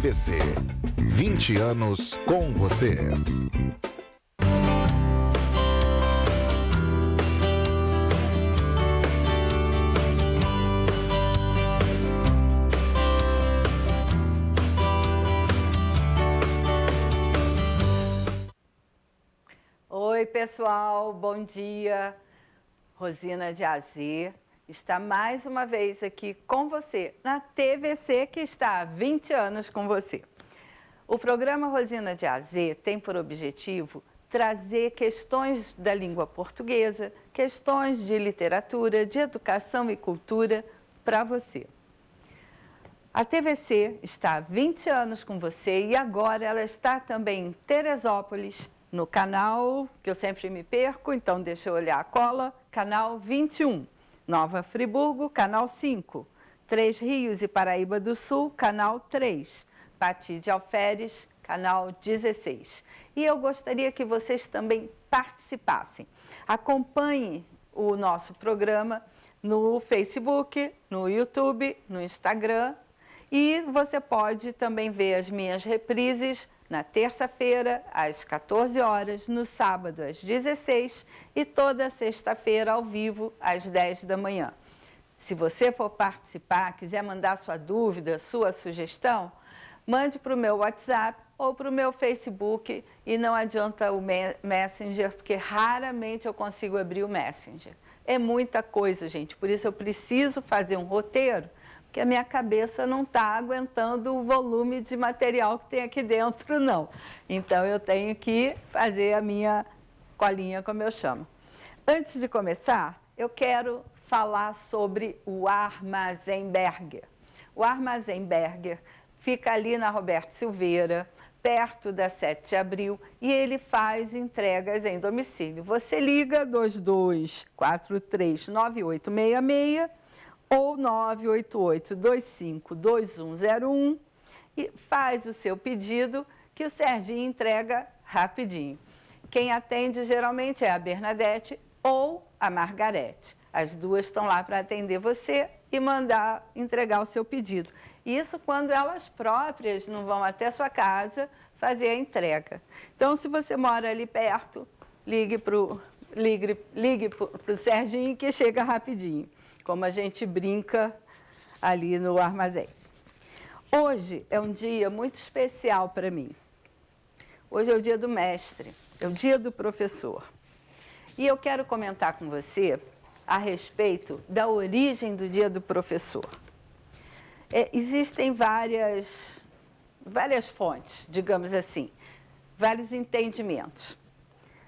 TVC. 20 anos com você. Oi, pessoal, bom dia. Rosina de AZ está mais uma vez aqui com você, na TVC, que está há 20 anos com você. O programa Rosina de AZ tem por objetivo trazer questões da língua portuguesa, questões de literatura, de educação e cultura para você. A TVC está há 20 anos com você e agora ela está também em Teresópolis, no canal, que eu sempre me perco, então deixa eu olhar a cola, canal 21. Nova Friburgo, canal 5. Três Rios e Paraíba do Sul, canal 3. Pati de Alferes, canal 16. E eu gostaria que vocês também participassem. Acompanhem o nosso programa no Facebook, no YouTube, no Instagram. E você pode também ver as minhas reprises na terça-feira, às 14 horas, no sábado, às 16 e toda sexta-feira, ao vivo, às 10 da manhã. Se você for participar, quiser mandar sua dúvida, sua sugestão, mande para o meu WhatsApp ou para o meu Facebook e não adianta o Messenger, porque raramente eu consigo abrir o Messenger. É muita coisa, gente, por isso eu preciso fazer um roteiro, porque a minha cabeça não está aguentando o volume de material que tem aqui dentro, não. Então, eu tenho que fazer a minha colinha, como eu chamo. Antes de começar, eu quero falar sobre o Armazém Berger. O Armazém Berger fica ali na Roberto Silveira, perto da 7 de abril, e ele faz entregas em domicílio. Você liga 22439866, ou 988-25-2101 e faz o seu pedido que o Serginho entrega rapidinho. Quem atende geralmente é a Bernadette ou a Margarete. As duas estão lá para atender você e entregar o seu pedido. Isso quando elas próprias não vão até sua casa fazer a entrega. Então, se você mora ali perto, ligue para o Serginho que chega rapidinho, como a gente brinca ali no armazém. Hoje é um dia muito especial para mim. Hoje é o dia do mestre, é o dia do professor. E eu quero comentar com você a respeito da origem do dia do professor. Existem várias fontes, digamos assim, vários entendimentos.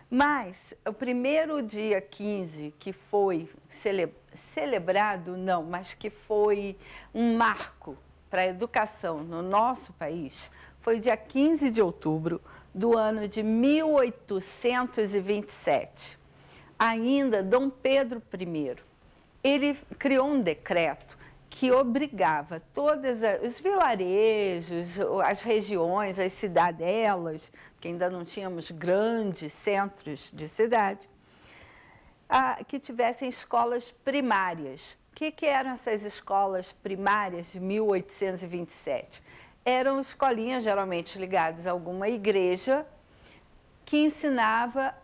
Mas o primeiro dia 15, que foi celebrado, não, mas que foi um marco para a educação no nosso país, foi dia 15 de outubro do ano de 1827. Ainda Dom Pedro I, ele criou um decreto que obrigava todos os vilarejos, as regiões, as cidadelas, que ainda não tínhamos grandes centros de cidade, que tivessem escolas primárias. O que eram essas escolas primárias de 1827? Eram escolinhas geralmente ligadas a alguma igreja que ensinava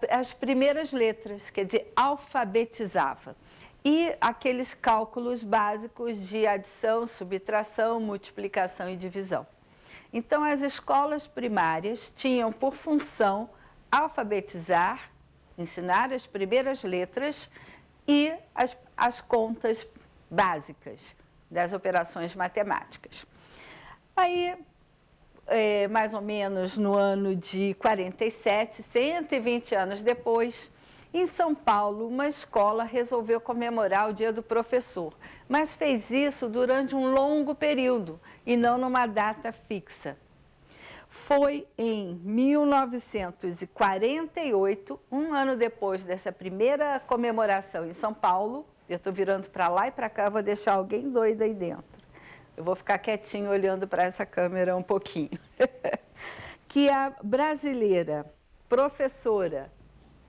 as primeiras letras, quer dizer, alfabetizava. E aqueles cálculos básicos de adição, subtração, multiplicação e divisão. Então, as escolas primárias tinham por função alfabetizar, ensinar as primeiras letras e as contas básicas das operações matemáticas. Aí, mais ou menos no ano de 47, 120 anos depois, em São Paulo, uma escola resolveu comemorar o Dia do Professor, mas fez isso durante um longo período e não numa data fixa. Foi em 1948, um ano depois dessa primeira comemoração em São Paulo, eu estou virando para lá e para cá, vou deixar alguém doido aí dentro. Eu vou ficar quietinho olhando para essa câmera um pouquinho. Que a brasileira, professora,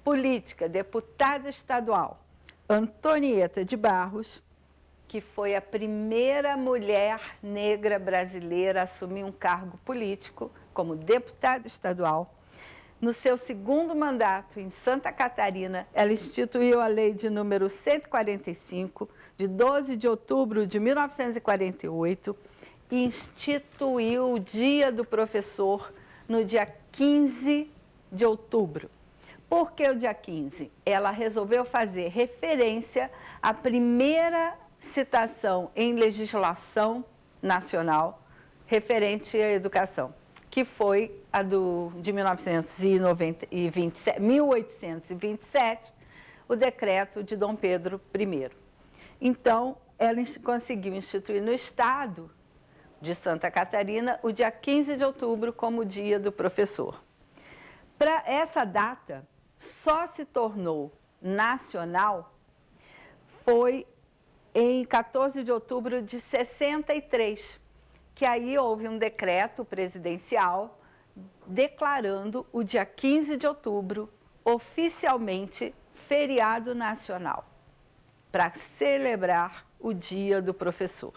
política, deputada estadual, Antonieta de Barros, que foi a primeira mulher negra brasileira a assumir um cargo político como deputada estadual. No seu segundo mandato em Santa Catarina, ela instituiu a lei de número 145, de 12 de outubro de 1948, e instituiu o Dia do Professor no dia 15 de outubro. Por que o dia 15? Ela resolveu fazer referência à primeira citação em legislação nacional referente à educação, que foi a de 1827, o decreto de Dom Pedro I. Então, ela conseguiu instituir no estado de Santa Catarina o dia 15 de outubro como Dia do Professor. Para essa data, só se tornou nacional foi em 14 de outubro de 63, que aí houve um decreto presidencial declarando o dia 15 de outubro oficialmente feriado nacional, para celebrar o Dia do Professor.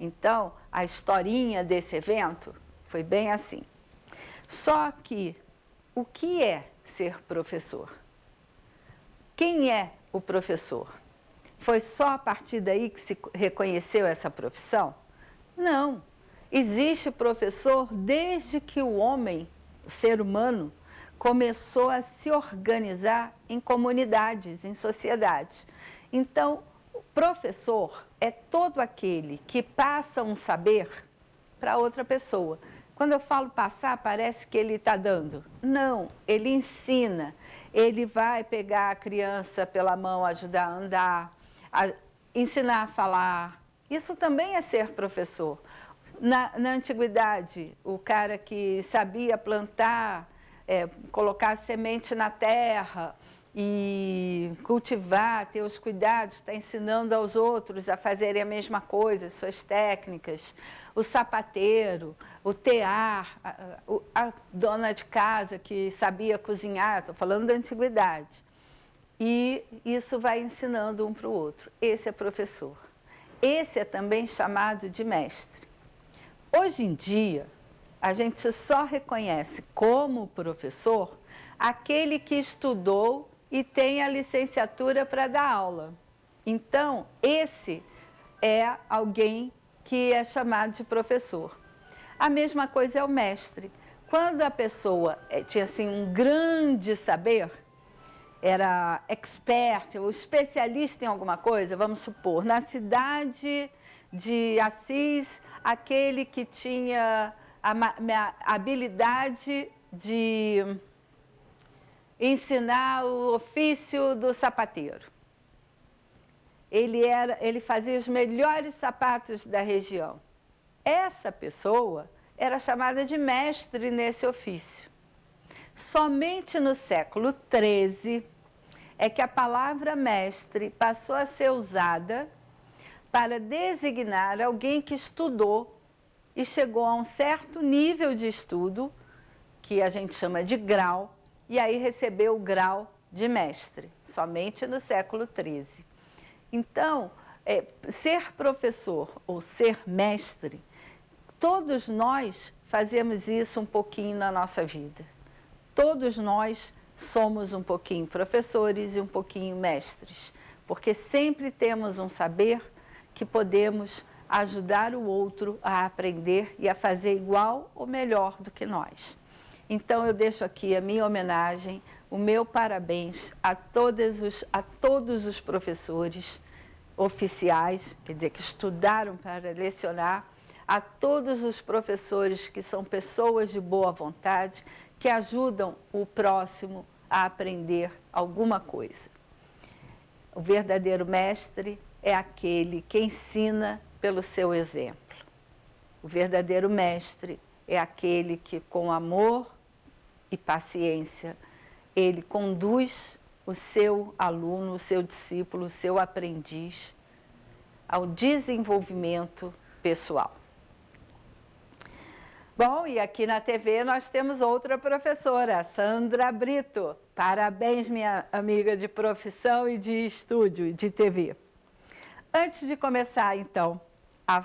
Então, a historinha desse evento foi bem assim. Só que, o que é ser professor? Quem é o professor? Foi só a partir daí que se reconheceu essa profissão? Não. Existe professor desde que o homem, o ser humano, começou a se organizar em comunidades, em sociedades. Então, o professor é todo aquele que passa um saber para outra pessoa. Quando eu falo passar, parece que ele está dando. Não, ele ensina. Ele vai pegar a criança pela mão, ajudar a andar, ensinar a falar. Isso também é ser professor. Na antiguidade, o cara que sabia plantar, colocar semente na terra e cultivar, ter os cuidados, está ensinando aos outros a fazerem a mesma coisa, suas técnicas. O sapateiro, o tear, a dona de casa que sabia cozinhar, estou falando da antiguidade. E isso vai ensinando um para o outro. Esse é professor. Esse é também chamado de mestre. Hoje em dia, a gente só reconhece como professor aquele que estudou e tem a licenciatura para dar aula. Então, esse é alguém que é chamado de professor. A mesma coisa é o mestre. Quando a pessoa tinha assim, um grande saber, era expert ou especialista em alguma coisa, vamos supor, na cidade de Assis, aquele que tinha a habilidade de ensinar o ofício do sapateiro. Ele fazia os melhores sapatos da região. Essa pessoa era chamada de mestre nesse ofício. Somente no século XIII é que a palavra mestre passou a ser usada para designar alguém que estudou e chegou a um certo nível de estudo, que a gente chama de grau, e aí recebeu o grau de mestre, somente no século XIII. Então, ser professor ou ser mestre, todos nós fazemos isso um pouquinho na nossa vida. Todos nós somos um pouquinho professores e um pouquinho mestres, porque sempre temos um saber que podemos ajudar o outro a aprender e a fazer igual ou melhor do que nós. Então, eu deixo aqui a minha homenagem, o meu parabéns a todos os professores oficiais, quer dizer, que estudaram para lecionar, a todos os professores que são pessoas de boa vontade, que ajudam o próximo a aprender alguma coisa. O verdadeiro mestre é aquele que ensina pelo seu exemplo. O verdadeiro mestre é aquele que, com amor e paciência, ele conduz o seu aluno, o seu discípulo, o seu aprendiz ao desenvolvimento pessoal. Bom, e aqui na TV nós temos outra professora, Sandra Brito. Parabéns, minha amiga de profissão e de estúdio, de TV. Antes de começar, então, a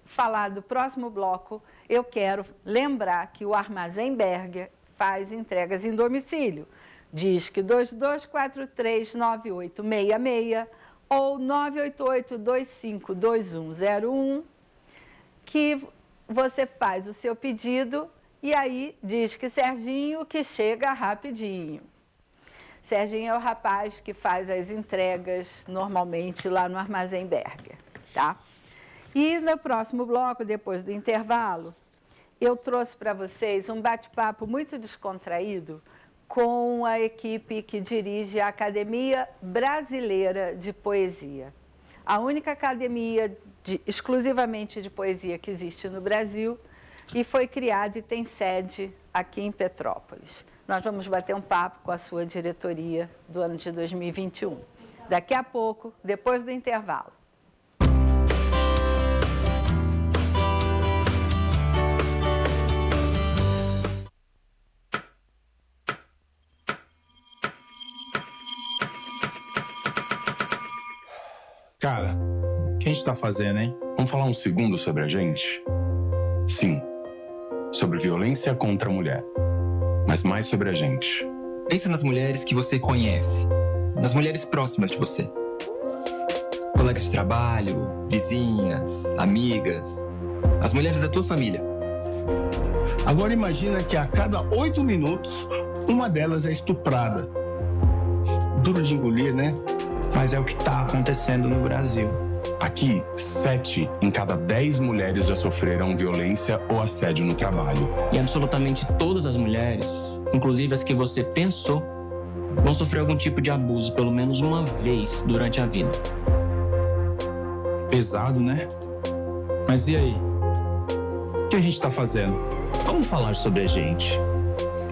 falar do próximo bloco, eu quero lembrar que o Armazém Berger faz entregas em domicílio. Disque 22439866 ou 988252101, que você faz o seu pedido e aí diz que Serginho que chega rapidinho. Serginho é o rapaz que faz as entregas normalmente lá no Armazém Berger, tá? E no próximo bloco, depois do intervalo, eu trouxe para vocês um bate-papo muito descontraído com a equipe que dirige a Academia Brasileira de Poesia. A única academia exclusivamente de poesia que existe no Brasil e foi criada e tem sede aqui em Petrópolis. Nós vamos bater um papo com a sua diretoria do ano de 2021. Daqui a pouco, depois do intervalo. Cara, o que a gente tá fazendo, hein? Vamos falar um segundo sobre a gente? Sim, sobre violência contra a mulher, mas mais sobre a gente. Pensa nas mulheres que você conhece, nas mulheres próximas de você. Colegas de trabalho, vizinhas, amigas, as mulheres da tua família. Agora imagina que a cada 8 minutos, uma delas é estuprada. Duro de engolir, né? Mas é o que tá acontecendo no Brasil. Aqui, 7 em cada 10 mulheres já sofreram violência ou assédio no trabalho. E absolutamente todas as mulheres, inclusive as que você pensou, vão sofrer algum tipo de abuso pelo menos uma vez durante a vida. Pesado, né? Mas e aí? O que a gente tá fazendo? Vamos falar sobre a gente.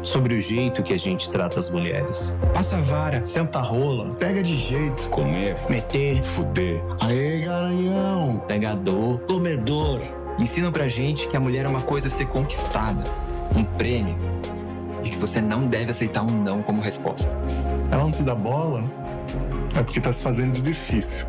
Sobre o jeito que a gente trata as mulheres. Passa a vara, senta a rola, pega de jeito, Comer, meter. fuder. Aê, garanhão! Pegador, Comedor. Ensinam pra gente que a mulher é uma coisa a ser conquistada, um prêmio, e que você não deve aceitar um não como resposta. Ela não te dá bola, é porque tá se fazendo de difícil.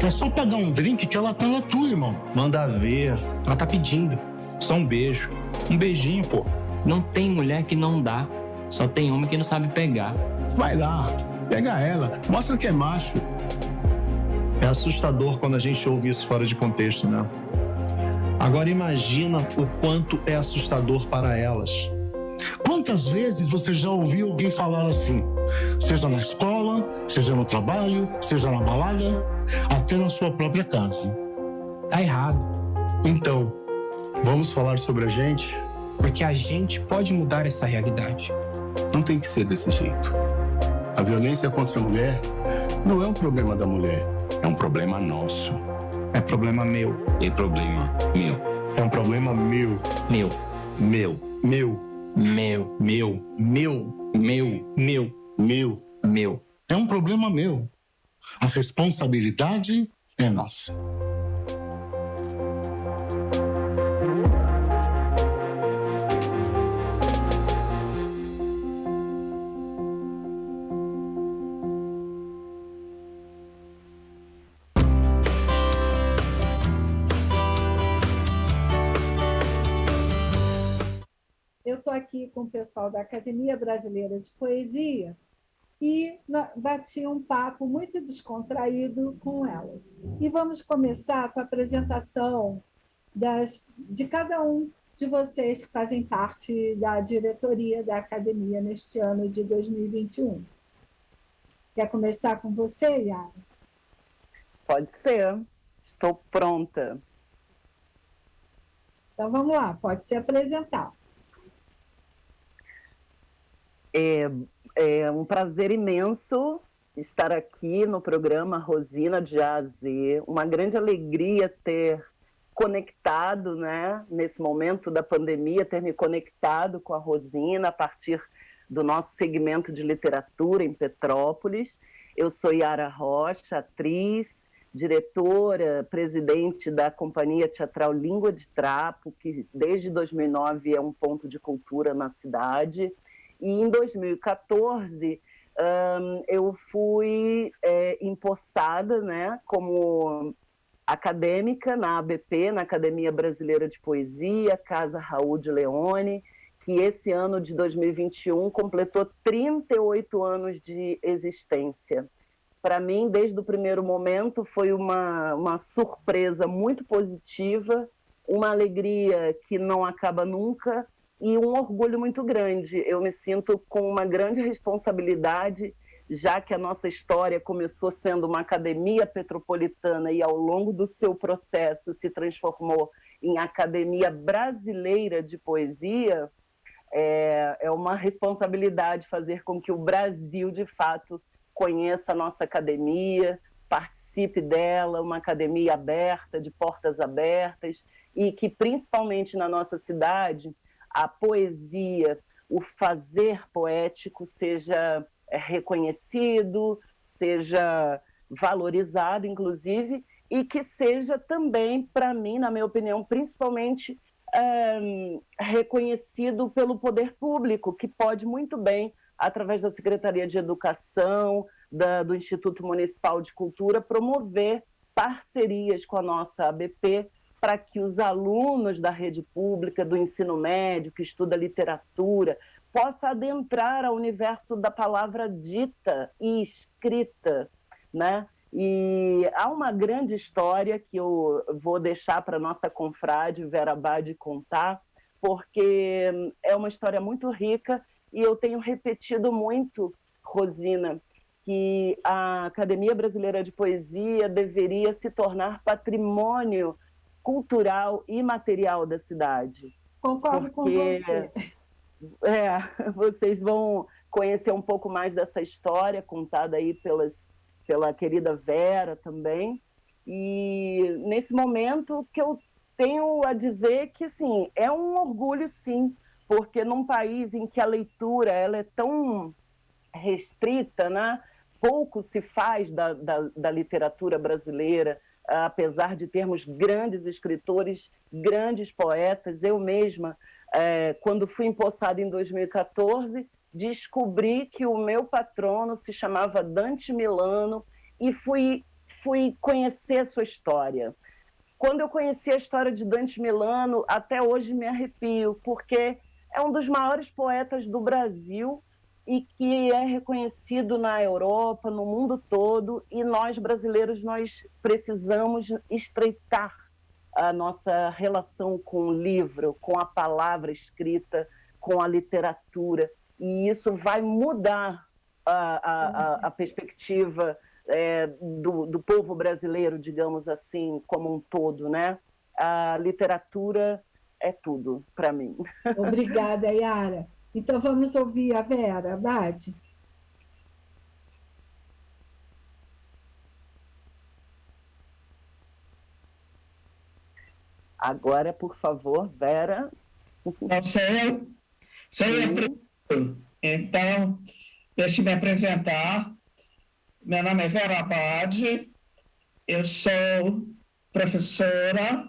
É só pagar um drink que ela tá na tua, irmão. Manda ver. Ela tá pedindo. Só um beijo. Um beijinho, pô. não tem mulher que não dá, só tem homem que não sabe pegar. Vai lá, pega ela, mostra que é macho. É assustador quando a gente ouve isso fora de contexto, né? Agora imagina o quanto é assustador para elas. Quantas vezes você já ouviu alguém falar assim? Seja na escola, seja no trabalho, seja na balada, até na sua própria casa. Tá errado. Então, vamos falar sobre a gente? Porque a gente pode mudar essa realidade. Não tem que ser desse jeito. A violência contra a mulher não é um problema da mulher. É um problema nosso. É problema meu. É problema meu. É um problema meu. Meu, Meu. meu, Meu. Meu. Meu. Meu. meu. É um problema meu. A responsabilidade é nossa. Eu estou aqui com o pessoal da Academia Brasileira de Poesia e bati um papo muito descontraído com elas. E vamos começar com a apresentação de cada um de vocês que fazem parte da diretoria da Academia neste ano de 2021. Quer começar com você, Yara? Pode ser. Estou pronta. Então vamos lá, pode se apresentar. É um prazer imenso estar aqui no programa Rosina de A a Z. Uma grande alegria ter conectado, né, nesse momento da pandemia, ter me conectado com a Rosina a partir do nosso segmento de literatura em Petrópolis. Eu sou Yara Rocha, atriz, diretora, presidente da Companhia Teatral Língua de Trapo, que desde 2009 é um ponto de cultura na cidade. E em 2014 eu fui empossada, né, como acadêmica na ABP, na Academia Brasileira de Poesia, Casa Raul de Leone, que esse ano de 2021 completou 38 anos de existência. Para mim, desde o primeiro momento, foi uma surpresa muito positiva, uma alegria que não acaba nunca e um orgulho muito grande. Eu me sinto com uma grande responsabilidade, já que a nossa história começou sendo uma academia petropolitana e ao longo do seu processo se transformou em Academia Brasileira de Poesia. É uma responsabilidade fazer com que o Brasil, de fato, conheça a nossa academia, participe dela, uma academia aberta, de portas abertas, e que, principalmente na nossa cidade, a poesia, o fazer poético seja reconhecido, seja valorizado, inclusive, e que seja também, para mim, na minha opinião, principalmente reconhecido pelo poder público, que pode muito bem, através da Secretaria de Educação, do Instituto Municipal de Cultura, promover parcerias com a nossa ABP para que os alunos da rede pública, do ensino médio, que estuda literatura, possam adentrar ao universo da palavra dita e escrita, né? E há uma grande história que eu vou deixar para a nossa confrade Vera Abad contar, porque é uma história muito rica e eu tenho repetido muito, Rosina, que a Academia Brasileira de Poesia deveria se tornar patrimônio cultural e material da cidade. Concordo com você. Vocês vão conhecer um pouco mais dessa história contada aí pela querida Vera também. E nesse momento que eu tenho a dizer que, assim, é um orgulho, sim, porque num país em que a leitura ela é tão restrita, né? Pouco se faz da literatura brasileira, apesar de termos grandes escritores, grandes poetas. Eu mesma, quando fui empossada em 2014, descobri que o meu patrono se chamava Dante Milano e fui conhecer a sua história. Quando eu conheci a história de Dante Milano, até hoje me arrepio, porque é um dos maiores poetas do Brasil e que é reconhecido na Europa, no mundo todo, e nós, brasileiros, nós precisamos estreitar a nossa relação com o livro, com a palavra escrita, com a literatura, e isso vai mudar a perspectiva do povo brasileiro, digamos assim, como um todo, né? A literatura é tudo para mim. Obrigada, Yara. Então vamos ouvir a Vera Abad. Agora, por favor, Vera. Então, deixe-me me apresentar. Meu nome é Vera Abad, eu sou professora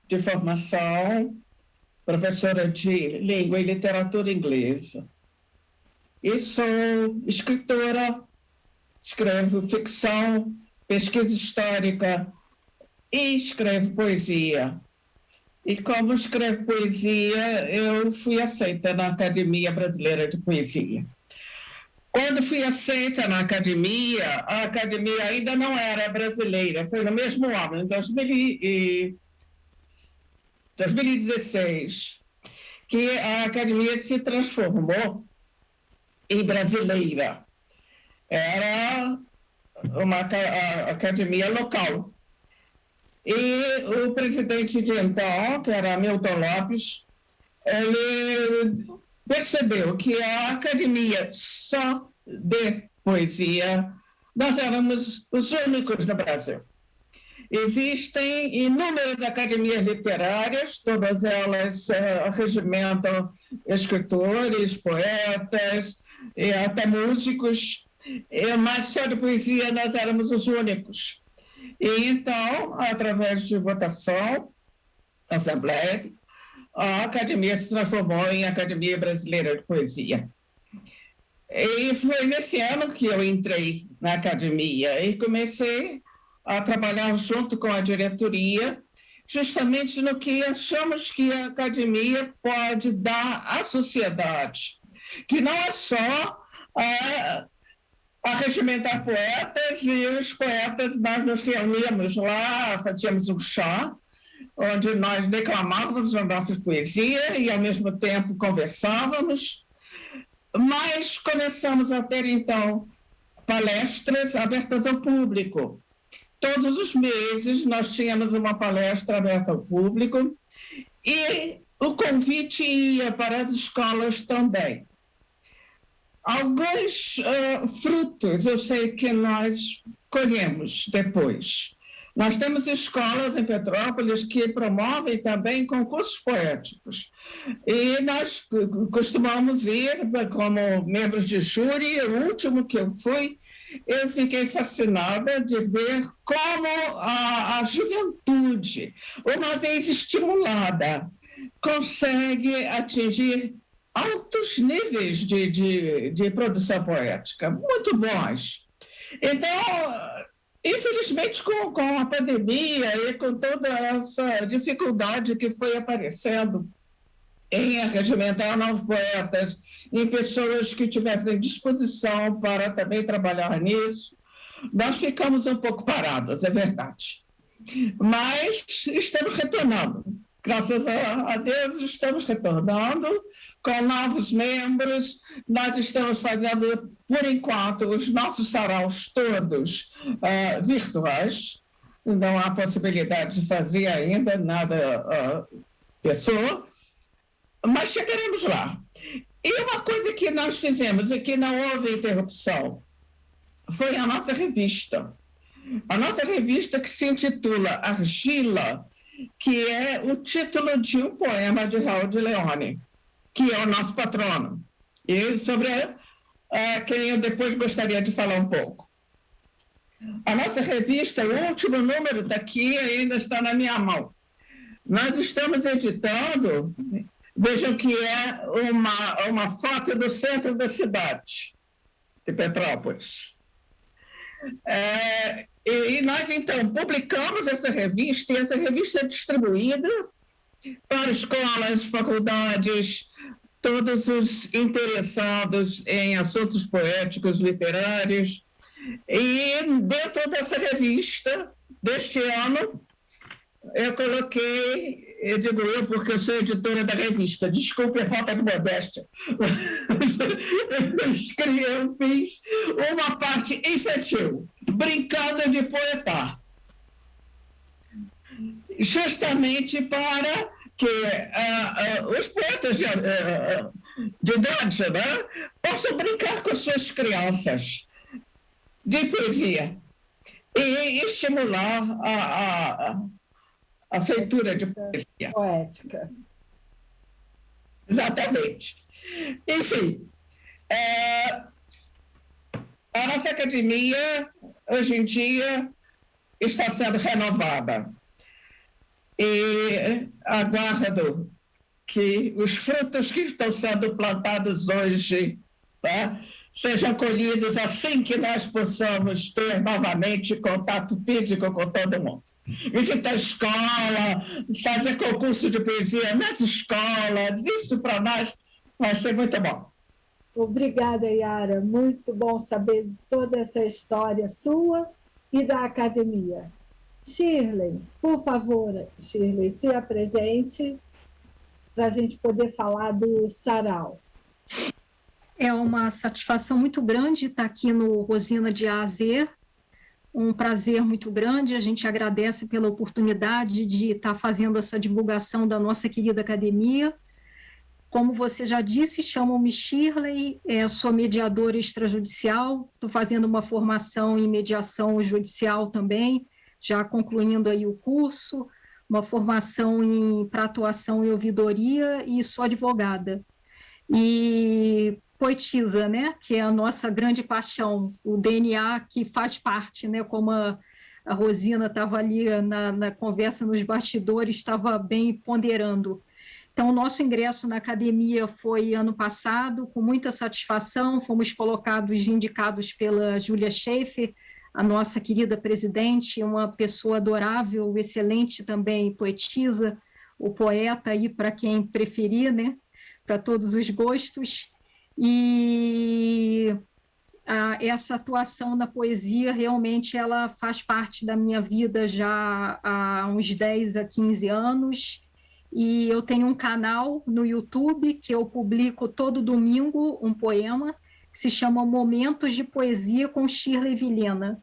de formação, professora de língua e literatura inglesa. E sou escritora, escrevo ficção, pesquisa histórica e escrevo poesia. E como escrevo poesia, eu fui aceita na Academia Brasileira de Poesia. Quando fui aceita na academia, a academia ainda não era brasileira, foi no mesmo ano, em 2016, que a academia se transformou em brasileira. Era uma academia local. E o presidente de então, que era Milton Lopes, ele percebeu que a academia só de poesia, nós éramos os únicos no Brasil. Existem inúmeras academias literárias, todas elas regimentam escritores, poetas, e até músicos, mas só de poesia nós éramos os únicos. E então, através de votação, assembleia, a academia se transformou em Academia Brasileira de Poesia. E foi nesse ano que eu entrei na academia e comecei a trabalhar junto com a diretoria, justamente no que achamos que a academia pode dar à sociedade, que não é só arregimentar poetas, e os poetas, nós nos reuníamos lá, fazíamos um chá, onde nós declamávamos as nossas poesias e, ao mesmo tempo, conversávamos, mas começamos a ter, então, palestras abertas ao público. Todos os meses nós tínhamos uma palestra aberta ao público e o convite ia para as escolas também. Alguns frutos eu sei que nós colhemos depois. Nós temos escolas em Petrópolis que promovem também concursos poéticos. E nós costumamos ir como membros de júri. O último que eu fui, eu fiquei fascinada de ver como a juventude, uma vez estimulada, consegue atingir altos níveis de produção poética, muito bons. Então, infelizmente, com a pandemia e com toda essa dificuldade que foi aparecendo em arregimentar novos poetas, em pessoas que tivessem disposição para também trabalhar nisso, nós ficamos um pouco parados, é verdade. Mas estamos retornando. Graças a Deus, estamos retornando com novos membros. Nós estamos fazendo, por enquanto, os nossos saraus todos virtuais. Não há possibilidade de fazer ainda nada pessoa, mas chegaremos lá. E uma coisa que nós fizemos e que não houve interrupção foi a nossa revista. A nossa revista, que se intitula Argila, que é o título de um poema de Raul de Leone, que é o nosso patrono, e sobre quem eu depois gostaria de falar um pouco. A nossa revista, o último número daqui ainda está na minha mão. Nós estamos editando, vejam que é uma foto do centro da cidade, de Petrópolis. E nós, então, publicamos essa revista, e essa revista é distribuída para escolas, faculdades, todos os interessados em assuntos poéticos, literários. E dentro dessa revista, deste ano, eu coloquei, eu digo eu porque eu sou editora da revista, desculpe a falta de modéstia, eu fiz uma parte infantil, brincando de poetar, justamente para que os poetas de idade, né, possam brincar com suas crianças de poesia e estimular a feitura de poesia. Poética. Exatamente. Enfim, a nossa academia, hoje em dia, está sendo renovada. E aguardo que os frutos que estão sendo plantados hoje, tá, sejam colhidos assim que nós possamos ter novamente contato físico com todo mundo. Visitar a escola, fazer concurso de poesia nas escolas, isso para nós vai ser muito bom. Obrigada, Yara. Muito bom saber toda essa história sua e da academia. Shirley, por favor, Shirley, se apresente para a gente poder falar do sarau. É uma satisfação muito grande estar aqui no Rosina de A a Z, um prazer muito grande. A gente agradece pela oportunidade de estar fazendo essa divulgação da nossa querida academia. Como você já disse, chamo-me Shirley, sou mediadora extrajudicial, estou fazendo uma formação em mediação judicial também, já concluindo aí o curso, uma formação para atuação em ouvidoria, e sou advogada. E poetisa, né, que é a nossa grande paixão, o DNA que faz parte, né, como a Rosina estava ali na conversa nos bastidores, estava bem ponderando. Então, o nosso ingresso na academia foi ano passado, com muita satisfação, fomos indicados pela Júlia Schaefer, a nossa querida presidente, uma pessoa adorável, excelente também, poetisa, o poeta aí para quem preferir, né? Para todos os gostos. E essa atuação na poesia realmente ela faz parte da minha vida já há uns 10 a 15 anos. E eu tenho um canal no YouTube que eu publico todo domingo um poema que se chama Momentos de Poesia com Shirley Vilhena.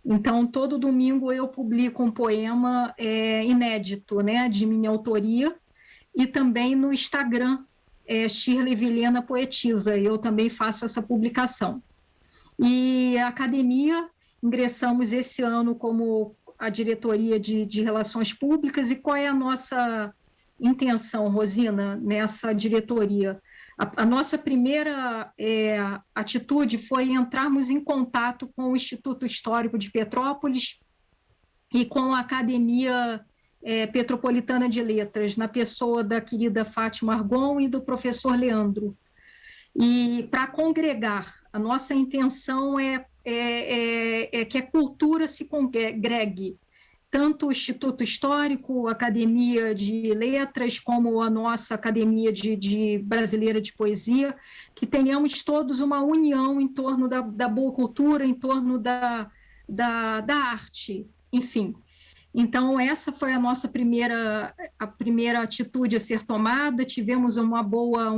Então, todo domingo eu publico um poema inédito, né, de minha autoria, e também no Instagram, Shirley Vilhena Poetisa, eu também faço essa publicação. E a academia, ingressamos esse ano como a diretoria de Relações Públicas, e qual é a nossa intenção, Rosina, nessa diretoria? A nossa primeira atitude foi entrarmos em contato com o Instituto Histórico de Petrópolis e com a Academia Petropolitana de Letras, na pessoa da querida Fátima Argon e do professor Leandro. E para congregar, a nossa intenção é que a cultura se congregue, tanto o Instituto Histórico, a Academia de Letras, como a nossa Academia Brasileira de Poesia, que tenhamos todos uma união em torno da boa cultura, em torno da arte, enfim. Então, essa foi a nossa primeira atitude a ser tomada. Tivemos um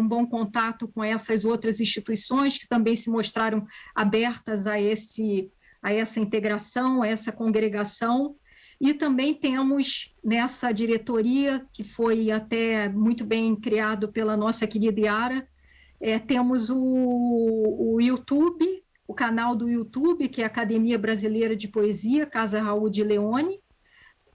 bom contato com essas outras instituições que também se mostraram abertas a essa integração, a essa congregação. E também temos nessa diretoria, que foi até muito bem criado pela nossa querida Yara, temos o YouTube, o canal do YouTube, que é a Academia Brasileira de Poesia, Casa Raul de Leone,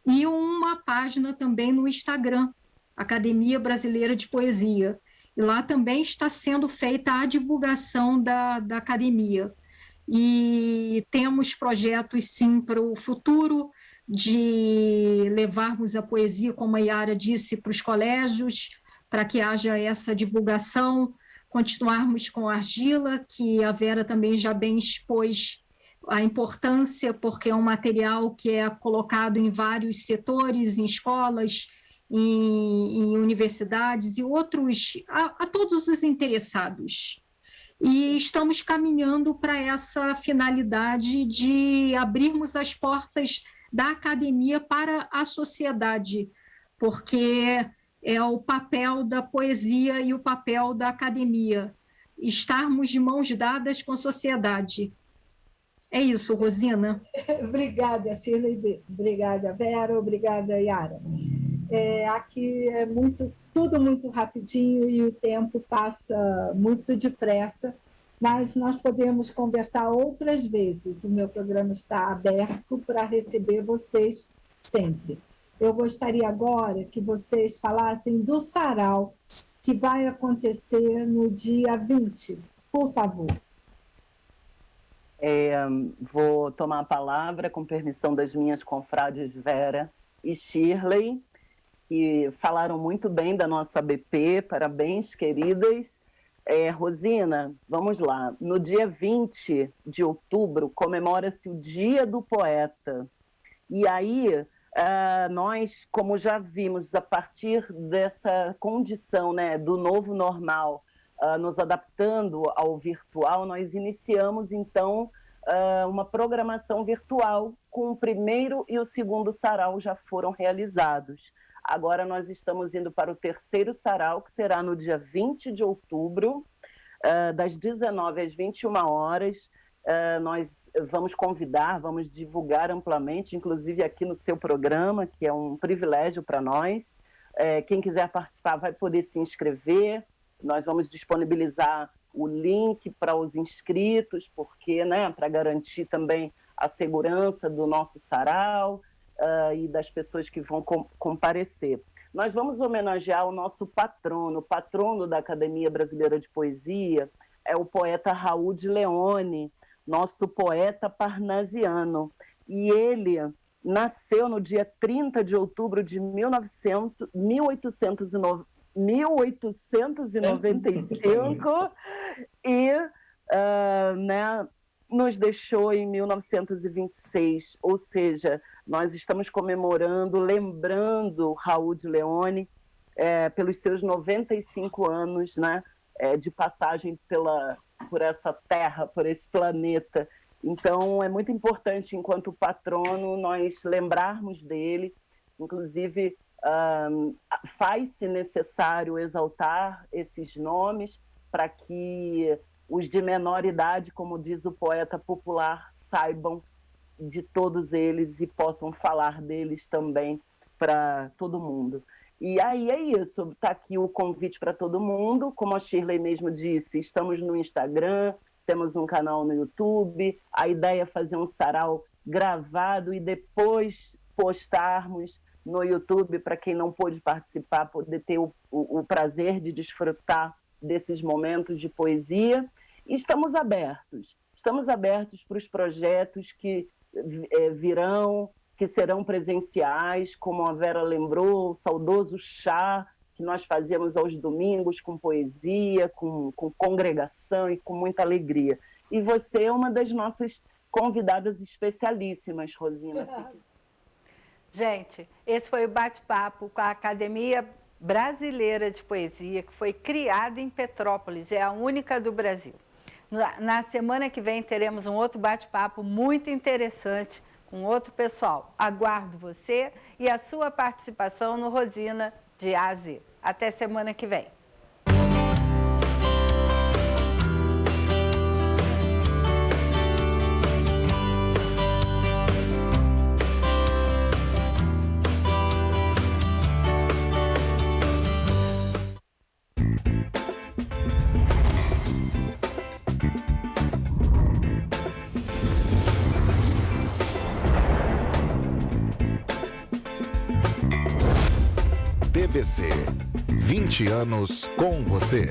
e uma página também no Instagram, Academia Brasileira de Poesia. E lá também está sendo feita a divulgação da academia. E temos projetos, sim, para o futuro, de levarmos a poesia, como a Yara disse, para os colégios, para que haja essa divulgação, continuarmos com a argila, que a Vera também já bem expôs a importância, porque é um material que é colocado em vários setores, em escolas, em universidades e outros, a todos os interessados. E estamos caminhando para essa finalidade de abrirmos as portas da academia para a sociedade, porque é o papel da poesia e o papel da academia, estarmos de mãos dadas com a sociedade. É isso, Rosina. Obrigada, Shirley. Obrigada, Vera. Obrigada, Yara. Aqui é tudo muito rapidinho e o tempo passa muito depressa, mas nós podemos conversar outras vezes. O meu programa está aberto para receber vocês sempre. Eu gostaria agora que vocês falassem do sarau que vai acontecer no dia 20, por favor. Vou tomar a palavra com permissão das minhas confrades Vera e Shirley, que falaram muito bem da nossa BP. Parabéns, queridas. Rosina, vamos lá. No dia 20 de outubro comemora-se o Dia do Poeta. E aí, nós, como já vimos, a partir dessa condição, né, do novo normal, nos adaptando ao virtual, nós iniciamos, então, uma programação virtual com o primeiro e o segundo sarau já foram realizados. Agora nós estamos indo para o terceiro sarau, que será no dia 20 de outubro, das 19 às 21 horas. Nós vamos convidar, vamos divulgar amplamente, inclusive aqui no seu programa, que é um privilégio para nós. Quem quiser participar vai poder se inscrever. Nós vamos disponibilizar o link para os inscritos, porque, né, para garantir também a segurança do nosso sarau e das pessoas que vão comparecer. Nós vamos homenagear o nosso patrono. O patrono da Academia Brasileira de Poesia é o poeta Raul de Leone, nosso poeta parnasiano. E ele nasceu no dia 30 de outubro de 1899, 1895 e né, nos deixou em 1926, ou seja, nós estamos comemorando, lembrando Raul de Leone pelos seus 95 anos, né, de passagem por essa terra, por esse planeta. Então, é muito importante, enquanto patrono, nós lembrarmos dele. Inclusive, faz-se necessário exaltar esses nomes para que os de menor idade, como diz o poeta popular, saibam de todos eles e possam falar deles também para todo mundo. E aí é isso, está aqui o convite para todo mundo. Como a Shirley mesmo disse, estamos no Instagram, temos um canal no YouTube, a ideia é fazer um sarau gravado e depois postarmos no YouTube para quem não pôde participar, poder ter o prazer de desfrutar desses momentos de poesia. E estamos abertos para os projetos que virão, que serão presenciais, como a Vera lembrou, o saudoso chá que nós fazíamos aos domingos com poesia, com congregação e com muita alegria. E você é uma das nossas convidadas especialíssimas, Rosina. Gente, esse foi o bate-papo com a Academia Brasileira de Poesia, que foi criada em Petrópolis, é a única do Brasil. Na semana que vem teremos um outro bate-papo muito interessante com outro pessoal. Aguardo você e a sua participação no Rosina de A a Z. Até semana que vem. TVC, 20 anos com você.